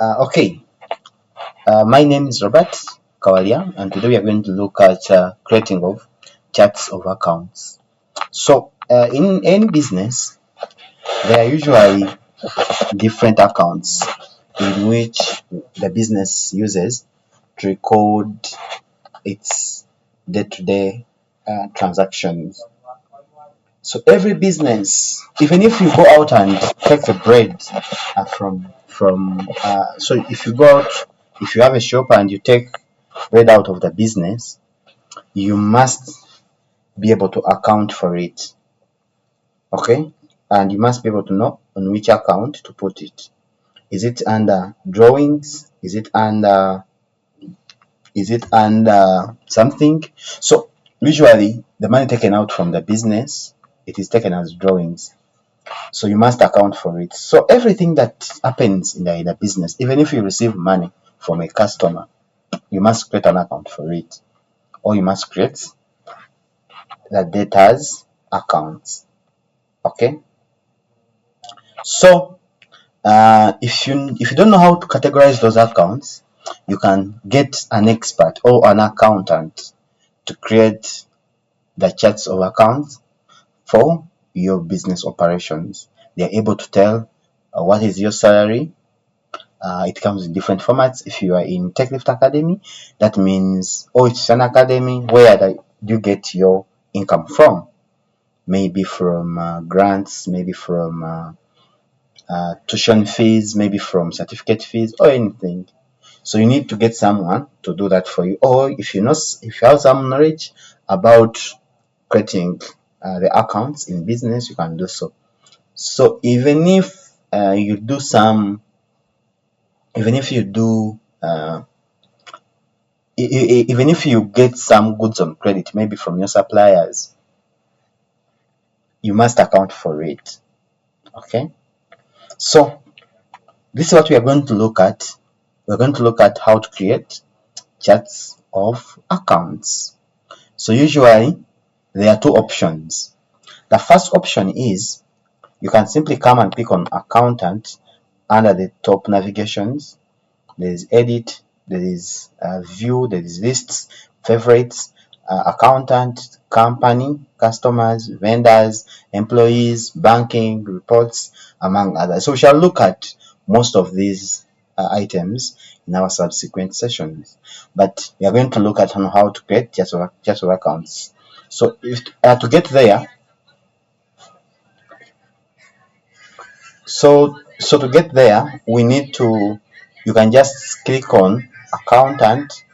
Okay, my name is Robert Kawalya, and today we are going to look at creating of charts of accounts. So, in any business, there are usually different accounts in which the business uses to record its day-to-day transactions. So every business, even if you go out and take the bread so if you go out, if you have a shop and you take bread out of the business, you must be able to account for it. Okay, and you must be able to know on which account to put it. Is it under drawings? Is it under something? So usually the money taken out from the business, it is taken as drawings. So you must account for it. So everything that happens in the business, even if you receive money from a customer, you must create an account for it, or you must create the debtors accounts. Okay. So if you don't know how to categorize those accounts, you can get an expert or an accountant to create the charts of accounts for your business operations. They're able to tell what is your salary. It comes in different formats. If you are in TechLift Academy, that means, it's an academy where you get your income from. Maybe from grants, maybe from tuition fees, maybe from certificate fees, or anything. So you need to get someone to do that for you. Or if you have some knowledge about creating the accounts in business, you can do so. So even if you do even if you get some goods on credit, maybe from your suppliers, you must account for it. Okay. So this is what we are going to look at. We're going to look at how to create charts of accounts. So usually there are two options. The first option is you can simply come and click on accountant under the top navigations. There is edit, there is view, there is lists, favorites, accountant, company, customers, vendors, employees, banking, reports, among others. So we shall look at most of these items in our subsequent sessions, but we are going to look at on how to create charts of accounts. So to get there, to get there, you can just click on accountant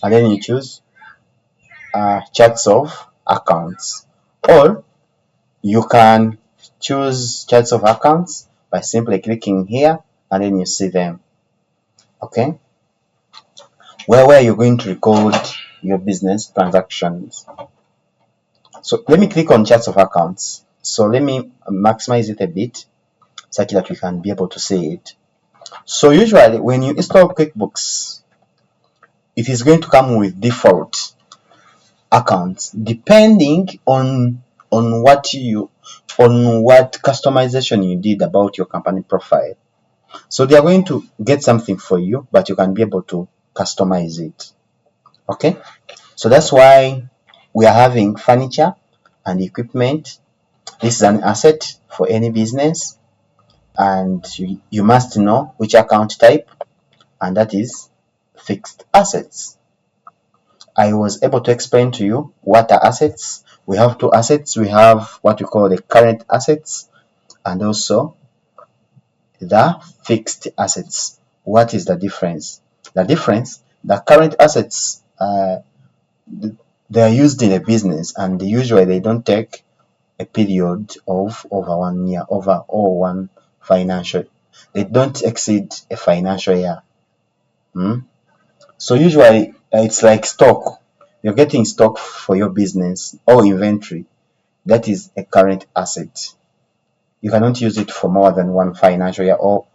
and then you choose charts of accounts, or you can choose charts of accounts by simply clicking here and then you see them. Okay, where you're going to record your business transactions. So let me click on charts of accounts. So let me maximize it a bit such that we can be able to see it. So usually when you install QuickBooks, it is going to come with default accounts depending on what customization you did about your company profile. So they are going to get something for you, but you can be able to customize it. Okay, so that's why we are having furniture and equipment. This is an asset for any business, and you must know which account type, and that is fixed assets. I was able to explain to you what are assets. We have two assets. We have what we call the current assets and also the fixed assets. What is the difference? The current assets, they are used in a business and usually they don't take a period of over 1 year, or one financial. They don't exceed a financial year. So usually it's like stock. You're getting stock for your business or inventory. That is a current asset. You cannot use it for more than one financial year or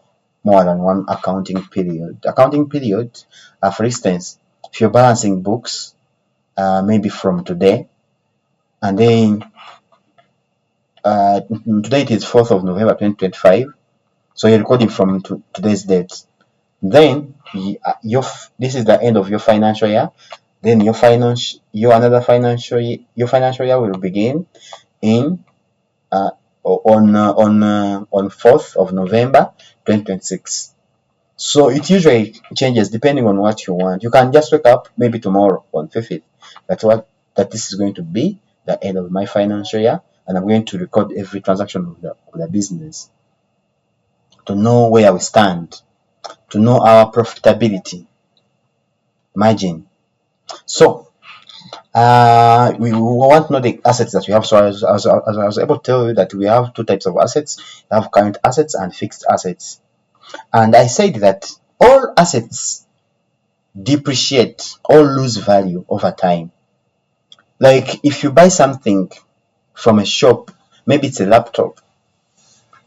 more than one accounting period. Accounting period, for instance, if you're balancing books, maybe from today, and then today it is 4th of November 2025, so you're recording from today's date. Then this is the end of your financial year. Then your financial year will begin in on 4th of November 2026. So it usually changes depending on what you want. You can just wake up maybe tomorrow on 5th. That this is going to be the end of my financial year, and I'm going to record every transaction of the business to know where we stand, to know our profitability margin. So we want to know the assets that we have. So I was able to tell you that we have two types of assets. We have current assets and fixed assets. And I said that all assets depreciate or lose value over time. Like if you buy something from a shop, maybe it's a laptop.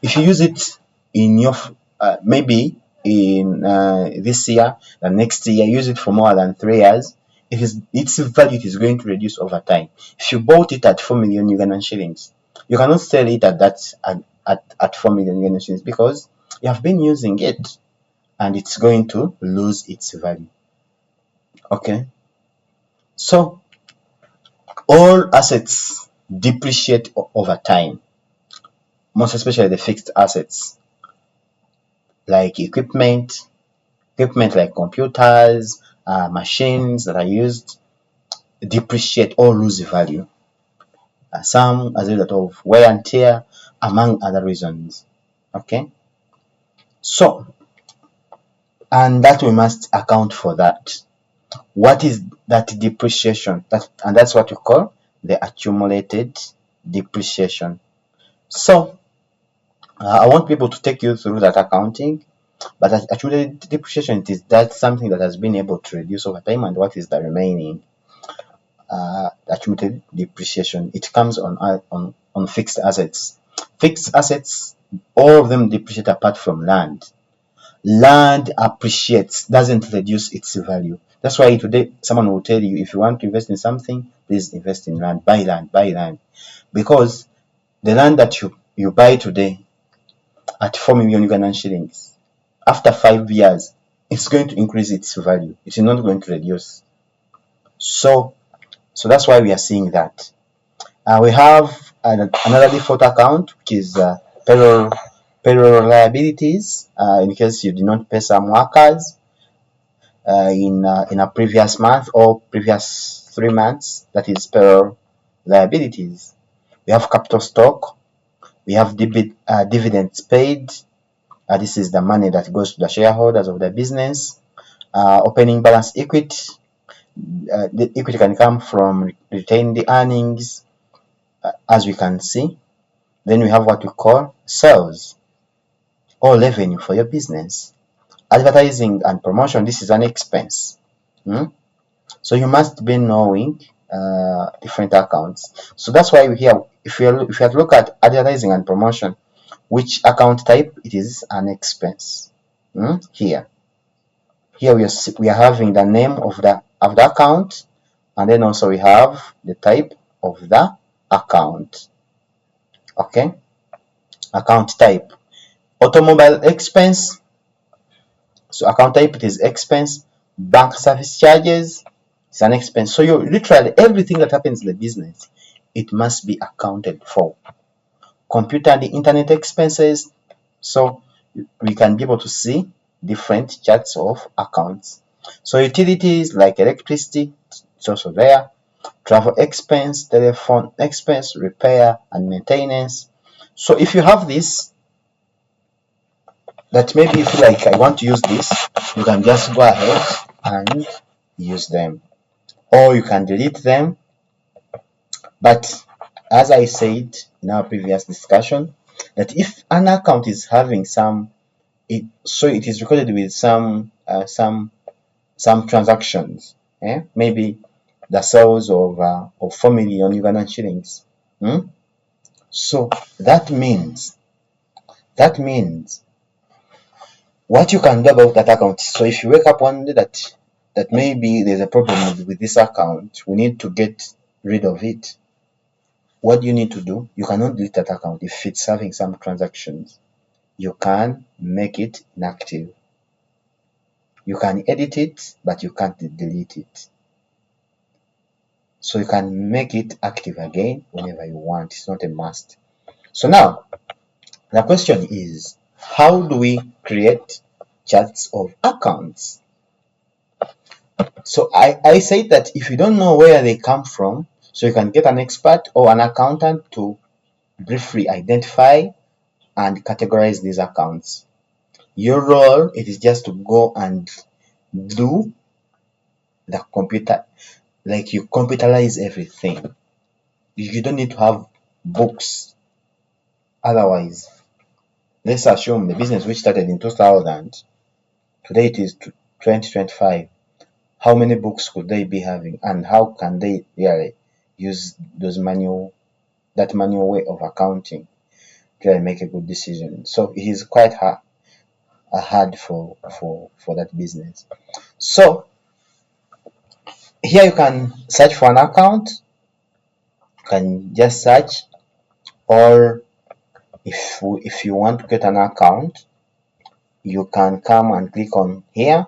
If you use it in your maybe in this year, the next year, use it for more than 3 years, its value is going to reduce over time. If you bought it at 4 million Ugandan shillings, you cannot sell it at 4 million Ugandan shillings because you have been using it and it's going to lose its value. Okay, so all assets depreciate over time, most especially the fixed assets like equipment like computers, machines that are used depreciate or lose value. Some as a result of wear and tear, among other reasons. Okay, so and that we must account for that. What is that depreciation? And that's what we call the accumulated depreciation. So I want people to take you through that accounting. But accumulated depreciation is that something that has been able to reduce over time, and what is the remaining accumulated depreciation? It comes on fixed assets. Fixed assets, all of them depreciate apart from land. Land appreciates, doesn't reduce its value. That's why today someone will tell you, if you want to invest in something, please invest in land, buy land. Because the land that you buy today at 4 million Ugandan shillings, after 5 years, it's going to increase its value. It's not going to reduce. So that's why we are seeing that. We have another default account, which is payroll liabilities. In case you did not pay some workers in a previous month or previous 3 months, that is payroll liabilities. We have capital stock. We have dividends paid. This is the money that goes to the shareholders of the business. Opening balance equity. The equity can come from retained earnings, as we can see. Then we have what we call sales or revenue for your business. Advertising and promotion, this is an expense. So you must be knowing different accounts. So that's why if you have to look at advertising and promotion, which account type it is an expense. Here we are having the name of the account, and then also we have the type of the account. Okay, account type, automobile expense. So account type it is expense. Bank service charges is an expense. So you literally everything that happens in the business, it must be accounted for. Computer and the internet expenses. So we can be able to see different charts of accounts. So utilities like electricity, it's also there. Travel expense, telephone expense, repair and maintenance. So if you have this, that maybe you feel like I want to use this, you can just go ahead and use them, or you can delete them. But as I said in our previous discussion, that if an account is having so it is recorded with some transactions, maybe the sales of 4 million Ugandan shillings. So that means what you can do about that account. So if you wake up one day that maybe there's a problem with this account, we need to get rid of it. What do you need to do? You cannot delete that account if it's having some transactions. You can make it inactive. You can edit it, but you can't delete it. So you can make it active again whenever you want. It's not a must. So now the question is, how do we create charts of accounts? So I say that if you don't know where they come from, so you can get an expert or an accountant to briefly identify and categorize these accounts. Your role, it is just to go and do the computer, like you computerize everything. You don't need to have books. Otherwise, let's assume the business which started in 2000, today it is 2025. How many books could they be having, and how can they really use that manual way of accounting to really make a good decision? So it is quite hard for that business. So here you can search for an account. You can just search, or if you want to get an account, you can come and click on here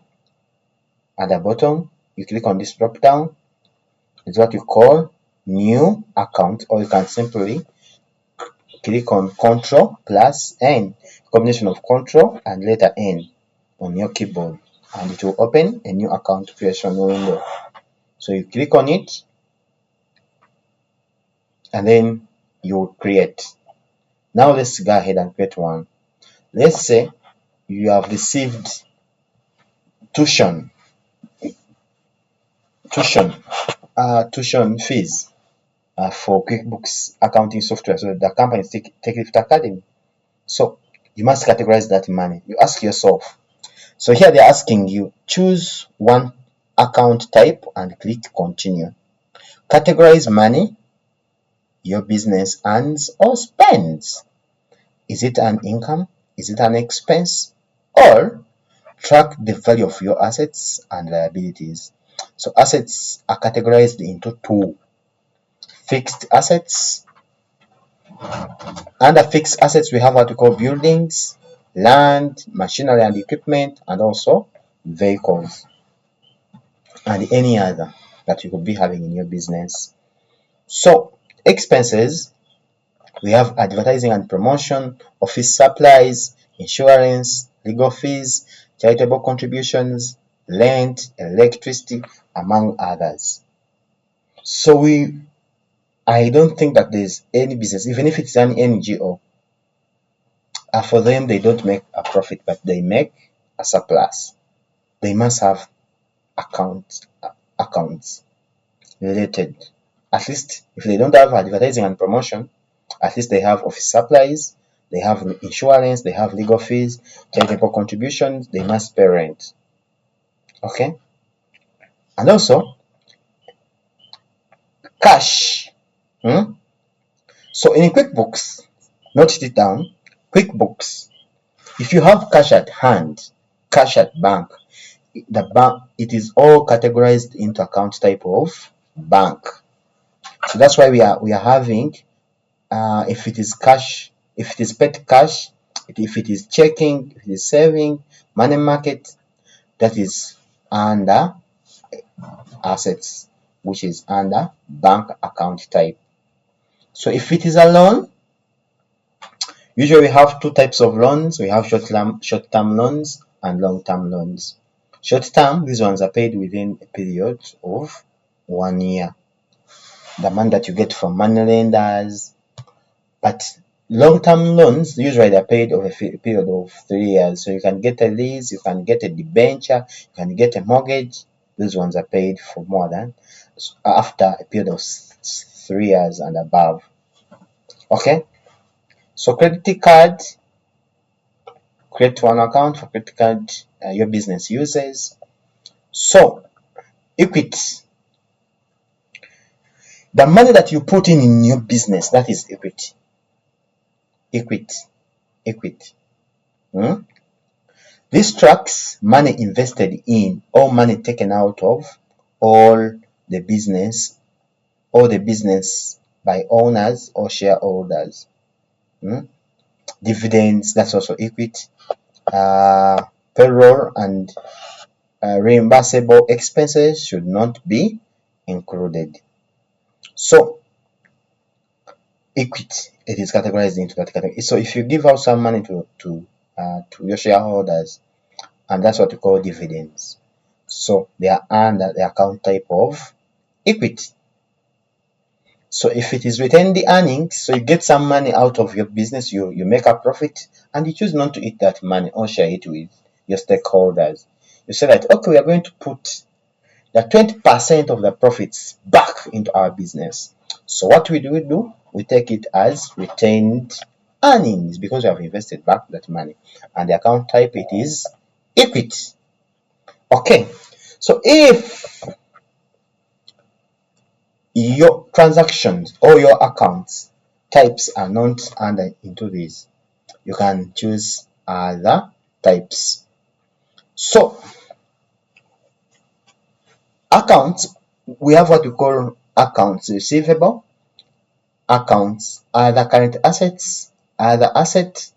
at the bottom. You click on this drop down. It's what you call new account, or you can simply click on Ctrl plus N, combination of Ctrl and letter N on your keyboard, and it will open a new account creation window. So you click on it, and then you create. Now let's go ahead and create one. Let's say you have received tuition fees for QuickBooks accounting software. So the company is Take Academy. So you must categorize that money. You ask yourself. So here they're asking you, choose one account type and click continue. Categorize money your business earns or spends. Is it an income? Is it an expense? Or track the value of your assets and liabilities. So assets are categorized into two: fixed assets. Under fixed assets, we have what we call buildings, land, machinery and equipment, and also vehicles, and any other that you could be having in your business. So expenses, we have advertising and promotion, office supplies, insurance, legal fees, charitable contributions, rent, electricity, among others. So I don't think that there's any business, even if it's an NGO, for them they don't make a profit, but they make a surplus. They must have accounts related. At least if they don't have advertising and promotion, at least they have office supplies, they have insurance, they have legal fees, charitable contributions, they must pay rent. Okay? And also cash. So in QuickBooks, note it down, QuickBooks, if you have cash at hand, cash at bank, the bank, it is all categorized into account type of bank. So that's why we are having, if it is cash, if it is paid cash, if it is checking, if it is saving, money market, that is under assets, which is under bank account type. So if it is a loan, usually we have two types of loans. We have short-term loans and long-term loans. Short-term, these ones are paid within a period of 1 year. The money that you get from money lenders. But long-term loans, usually they're paid over a period of 3 years. So you can get a lease, you can get a debenture, you can get a mortgage. These ones are paid for more than, after a period of 3 years and above. Okay? So credit card, create one account for credit card your business uses. So equity, the money that you put in your business, that is equity. Equity. This tracks money invested in or money taken out of all the business by owners or shareholders. Dividends, that's also equity. Payroll and reimbursable expenses should not be included. So equity, it is categorized into that category. So if you give out some money to your shareholders, and that's what we call dividends, so they are under the account type of equity. So if it is retained the earnings, so you get some money out of your business, you make a profit, and you choose not to eat that money or share it with your stakeholders. You say that, okay, we are going to put the 20% of the profits back into our business. So what we do, we take it as retained earnings because we have invested back that money, and the account type it is equity. Okay, so if your transactions or your accounts types are not under into this, you can choose other types. So accounts, we have what we call accounts receivable, accounts other current assets, other asset,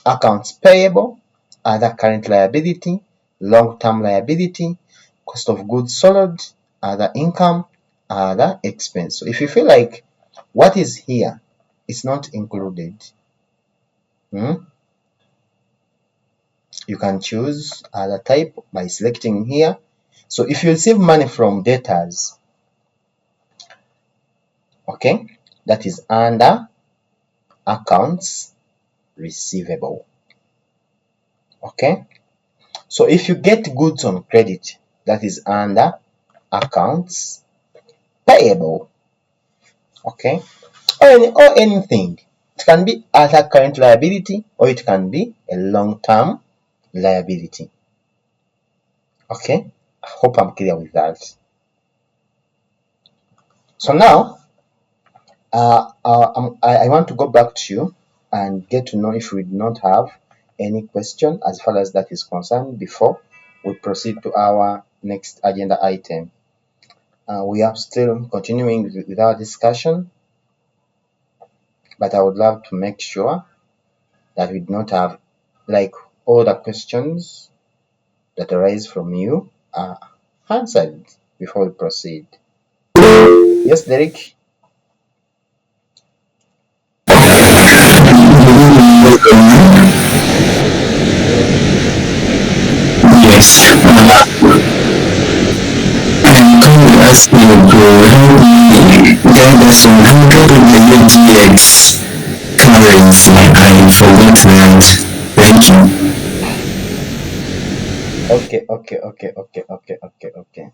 accounts payable, other current liability, long-term liability, cost of goods sold, other income, other expense. So if you feel like what is here is not included, you can choose other type by selecting here. So if you receive money from debtors, okay, that is under accounts receivable. Okay, so if you get goods on credit, that is under accounts payable. Okay, or anything. It can be other current liability, or it can be a long-term liability. Okay, I hope I'm clear with that. So now I want to go back to you and get to know if we do not have any question as far as that is concerned before we proceed to our next agenda item. We are still continuing with our discussion, but I would love to make sure that we do not have, like, all the questions that arise from you are answered before we proceed. Yes, Derek? Yes. I'm going to ask you to help me guide us on how to put the UTX currency. I forgot that. Thank you. Okay.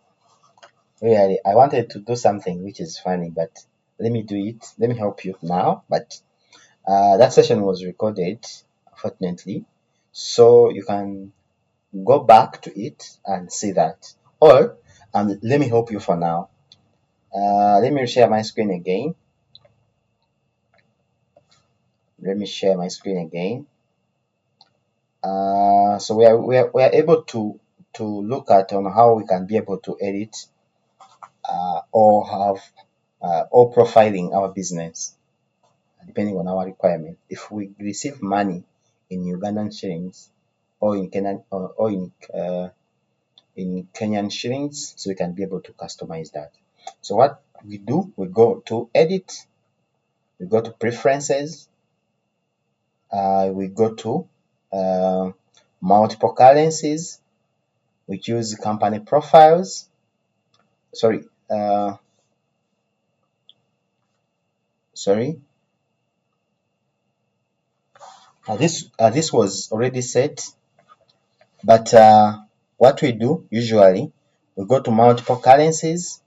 Really, I wanted to do something which is funny, but let me do it. Let me help you now. But that session was recorded, unfortunately, so you can go back to it and see that. Or let me help you for now. Let me share my screen again. Let me share my screen again. So we are able to look at on how we can be able to edit or have or profiling our business depending on our requirement. If we receive money in Ugandan shillings or in Kenyan in Kenyan shillings, so we can be able to customize that. So what we do, we go to edit, we go to preferences, we go to multiple currencies, we choose company profiles. Sorry, sorry. This was already set, but what we do usually, we go to multiple currencies,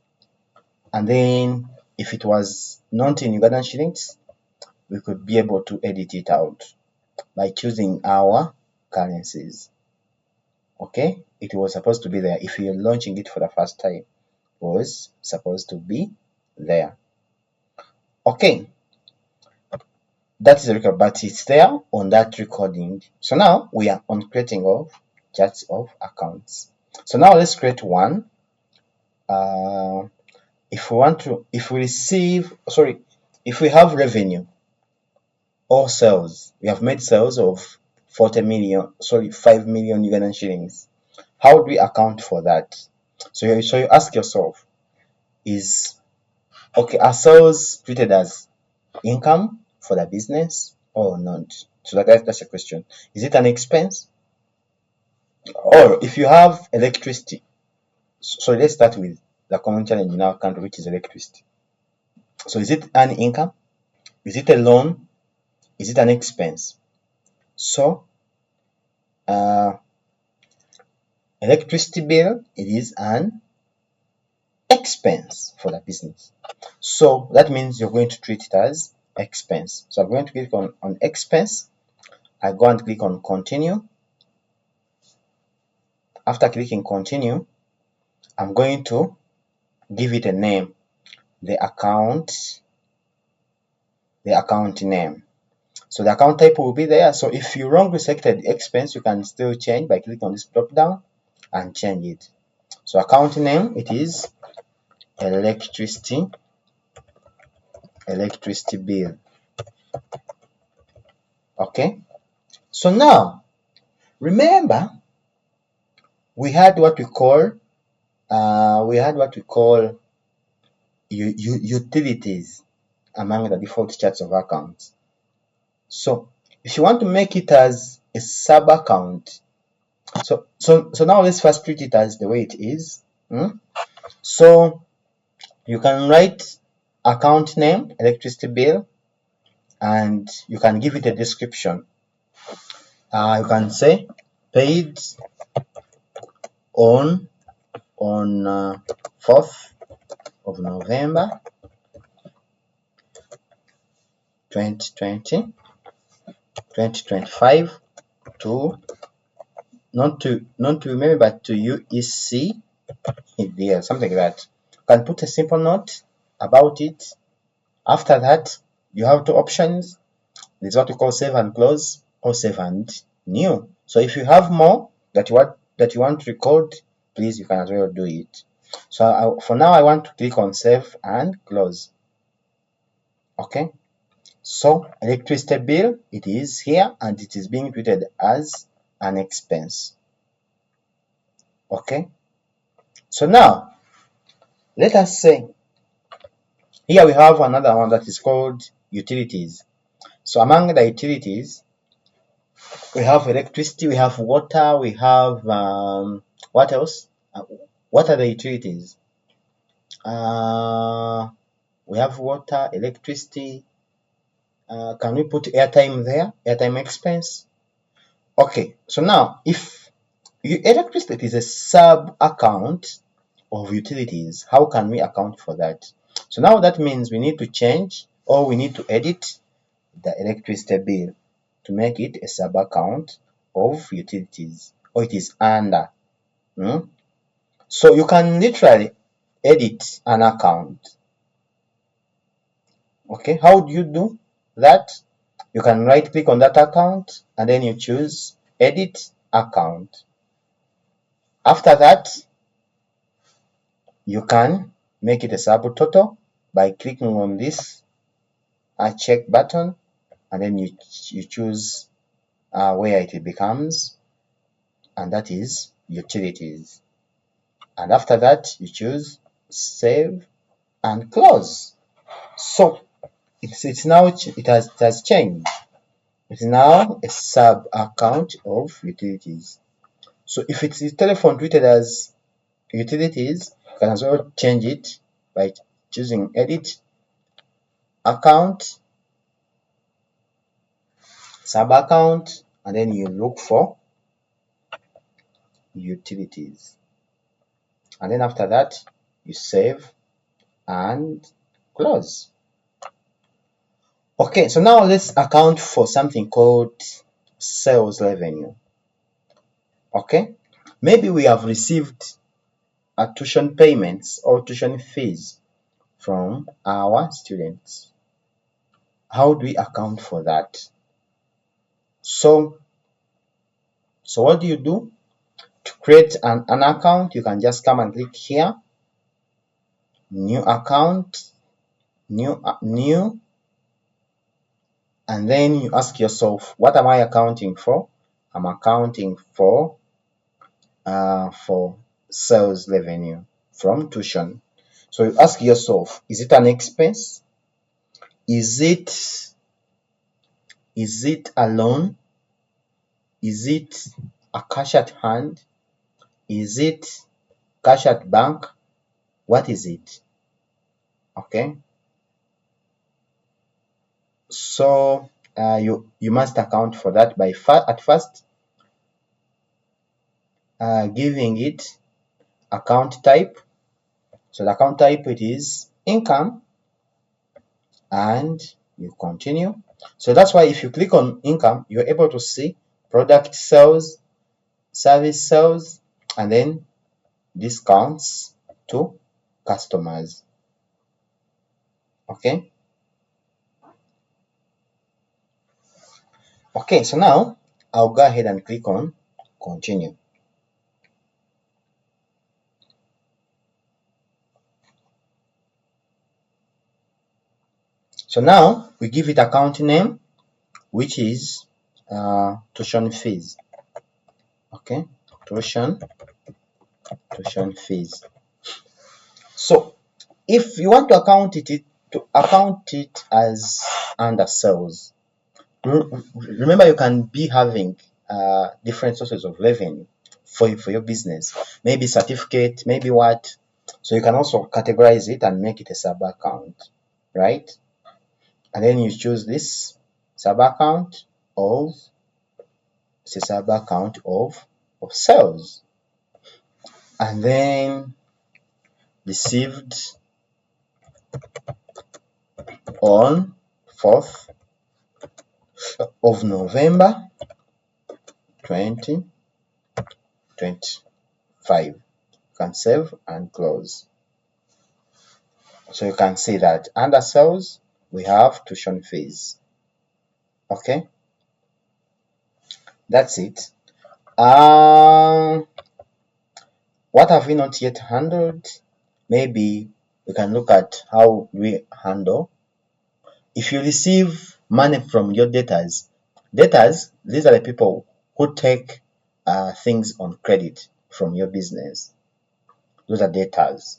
and then if it was not in Ugandan shillings, we could be able to edit it out by choosing our currencies. Okay, it was supposed to be there. If you're launching it for the first time, it was supposed to be there. Okay, that is the record, but it's there on that recording. So now we are on creating of charts of accounts. So now let's create one. If we want to, if we receive, sorry, if we have revenue or sales, we have made sales of 40 million, sorry, 5 million Ugandan shillings. how do we account for that? So you ask yourself, is okay, are sales treated as income for the business or not? So that's a question. Is it an expense? Or if you have electricity, so let's start with the common challenge in our country, which is electricity. So is it an income? Is it a loan? Is it an expense? So uh, electricity bill, it is an expense for the business. So that means you're going to treat it as expense. So I'm going to click on expense. I go and click on continue. After clicking continue, I'm going to give it a name, the account name. So the account type will be there. So if you wrongly selected expense, you can still change by clicking on this drop down and change it. So account name, it is electricity bill. Okay. So now remember we had what we call utilities among the default charts of accounts. So if you want to make it as a sub account, so now let's first treat it as the way it is. So you can write account name, electricity bill, and you can give it a description. You can say paid on 4th of November 2020, 2025 to not to remember but to UEC, there, something like that. You can put a simple note about it. After that, you have two options. There's what we call save and close or save and new. So if you have more that you want to record, please, you can as well do it. So for now, I want to click on save and close. Okay. So electricity bill, it is here and it is being treated as an expense. Okay. So now let us say here we have another one that is called utilities. So among the utilities, we have electricity, we have water, we have what else? What are the utilities? We have water, electricity. Can we put airtime there? Airtime expense. Okay, so now if electricity is a sub account of utilities, how can we account for that? So now that means we need to change or we need to edit the electricity bill to make it a sub account of utilities, or it is under. So you can literally edit an account. Okay, how do you do that? You can right click on that account and then you choose edit account. After that, you can make it a subtotal by clicking on this check button and then you choose where it becomes, and that is utilities. And after that, you choose save and close. So it's now it has changed. It's now a sub account of utilities. So if it's telephone treated as utilities, you can as well change it by choosing edit account, sub account, and then you look for utilities. And then after that, you save and close. Okay, so now let's account for something called sales revenue. Okay, maybe we have received tuition payments or tuition fees from our students. How do we account for that? So what do you do? To create an account, you can just come and click here, new account, new, and then you ask yourself, what am I accounting for? I'm accounting for for sales revenue from tuition. So you ask yourself, is it an expense? Is it a loan? Is it a cash at hand? Is it cash at bank? What is it? Okay. So you must account for that by at first giving it account type. So the account type, it is income, and you continue. So that's why if you click on income, you're able to see product sales, service sales, and then discounts to customers. Okay. Okay, so now I'll go ahead and click on continue. So now we give it account name, which is tuition fees. Okay, tuition fees. So if you want to account it as under sales, remember you can be having different sources of revenue for your business, maybe certificate, maybe what. So you can also categorize it and make it a sub account, right? And then you choose this sub account of sales, and then received on 4th of November 2025. You can save and close. So you can see that under sales we have tuition fees. Okay, that's it. What have we not yet handled? Maybe we can look at how we handle if you receive money from your debtors. These are the people who take things on credit from your business. Those are debtors.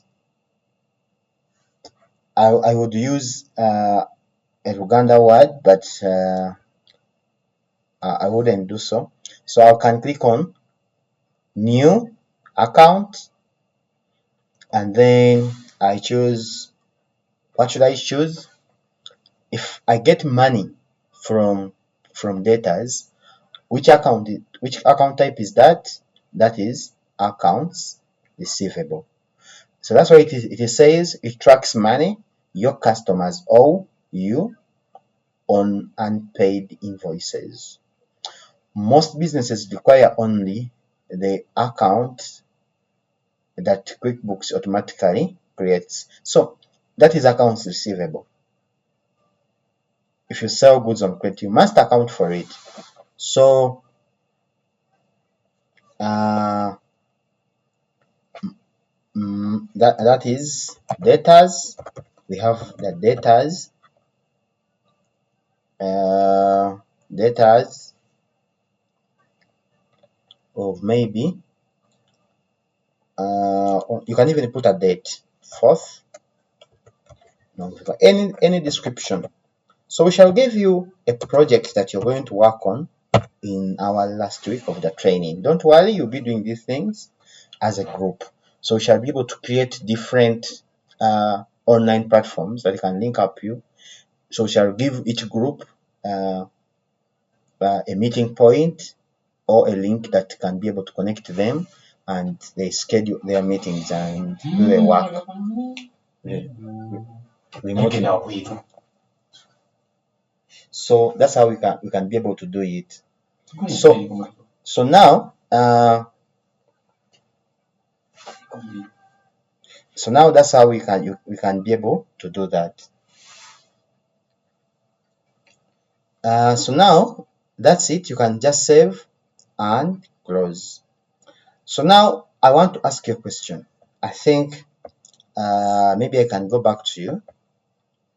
I would use a Uganda word, but I wouldn't do so. So I can click on new account, and then I choose, what should I choose? If I get money from debtors, which account type is that? That is accounts receivable. So that's why it says it tracks money your customers owe you on unpaid invoices. Most businesses require only the account that QuickBooks automatically creates. So that is accounts receivable. If you sell goods on credit, you must account for it. So that is debtors. We have the debtors, debtors of maybe you can even put a date, 4th November, any description. So we shall give you a project that you're going to work on in our last week of the training. Don't worry, you'll be doing these things as a group. So we shall be able to create different online platforms that can link up you. So we shall give each group a meeting point or a link that can be able to connect them, and they schedule their meetings and do their work remotely. So that's how we can be able to do it. So now that's how we can be able to do that. So now that's it. You can just save and close. So now I want to ask you a question. I think maybe I can go back to you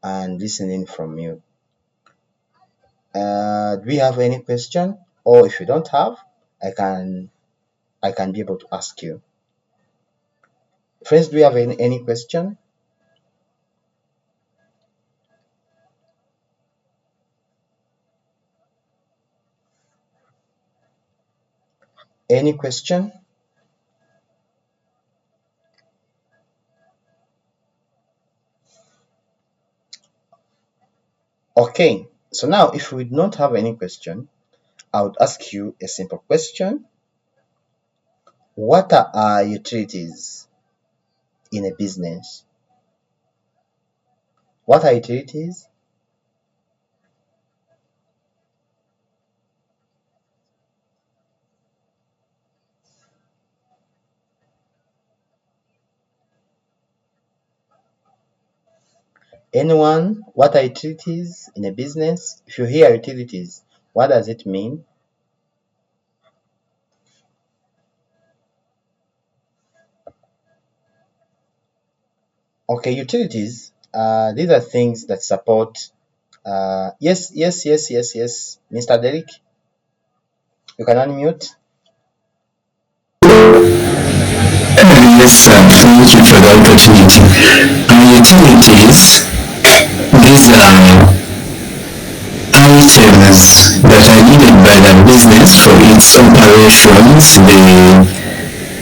and listen in from you. Do we have any question? Or if you don't have, I can I can be able to ask you. Friends, do you have any question? Any question? Okay, so now if we do not have any question, I would ask you a simple question. What are utilities in a business? What are utilities? Anyone? What are utilities in a business? If you hear utilities, what does it mean? Okay, utilities. These are things that support. Yes. Mr. Derek, you can unmute. Yes, thank you for the opportunity. Utilities, these are items that are needed by the business for its operations.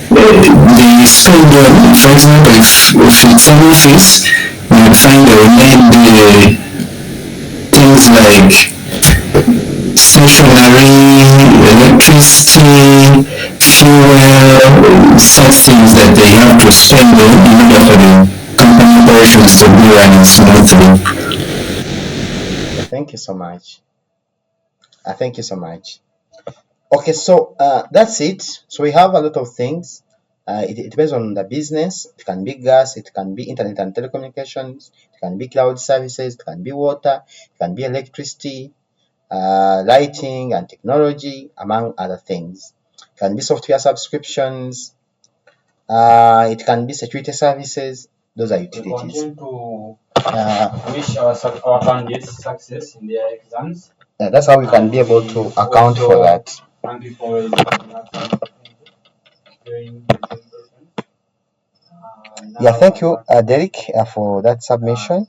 They spend on, for example, if it's an office, you would find they will need things like stationery, electricity, fuel, such things that they have to spend on in order for the company operations to be running smoothly. Thank you so much. Thank you so much. Okay, so that's it. So we have a lot of things. It depends on the business. It can be gas, it can be internet and telecommunications, it can be cloud services, it can be water, it can be electricity, lighting and technology, among other things. It can be software subscriptions, it can be security services. Those are utilities. We continue to wish our candidates success in their exams. That's how we can be able to account for that. Thank you for during the presentation. Yeah, thank you, Derek, for that submission.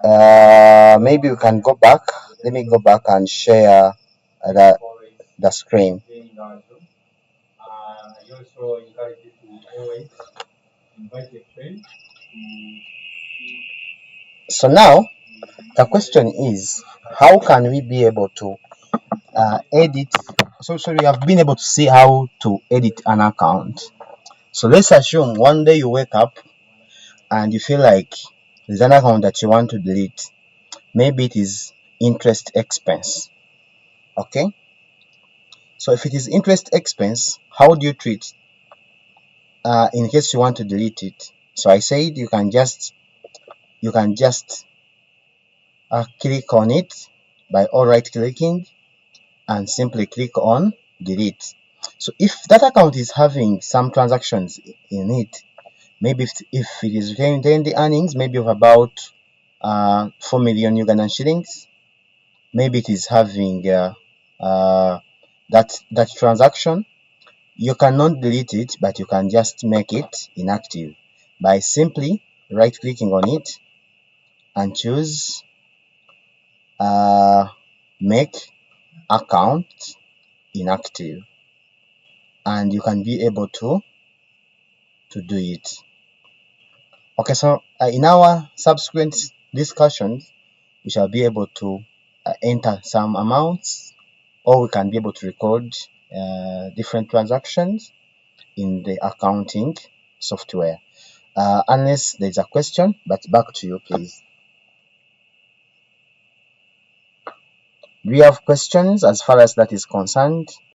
Maybe we can go back. Let me go back and share the screen. I also encourage you to always invite a friend to. So now the question is, how can we be able to edit? So you have been able to see how to edit an account. So let's assume one day you wake up and you feel like there's an account that you want to delete. Maybe it is interest expense. Okay. So if it is interest expense, how do you treat in case you want to delete it? So I said you can just click on it by all right clicking and simply click on delete. So if that account is having some transactions in it, maybe if it is retaining the earnings maybe of about 4 million Ugandan shillings, maybe it is having that transaction, you cannot delete it, but you can just make it inactive by simply right clicking on it and choose make account inactive, and you can be able to do it. Okay, so in our subsequent discussions we shall be able to enter some amounts, or we can be able to record different transactions in the accounting software. Unless there's a question, but back to you, please. Do you have questions as far as that is concerned?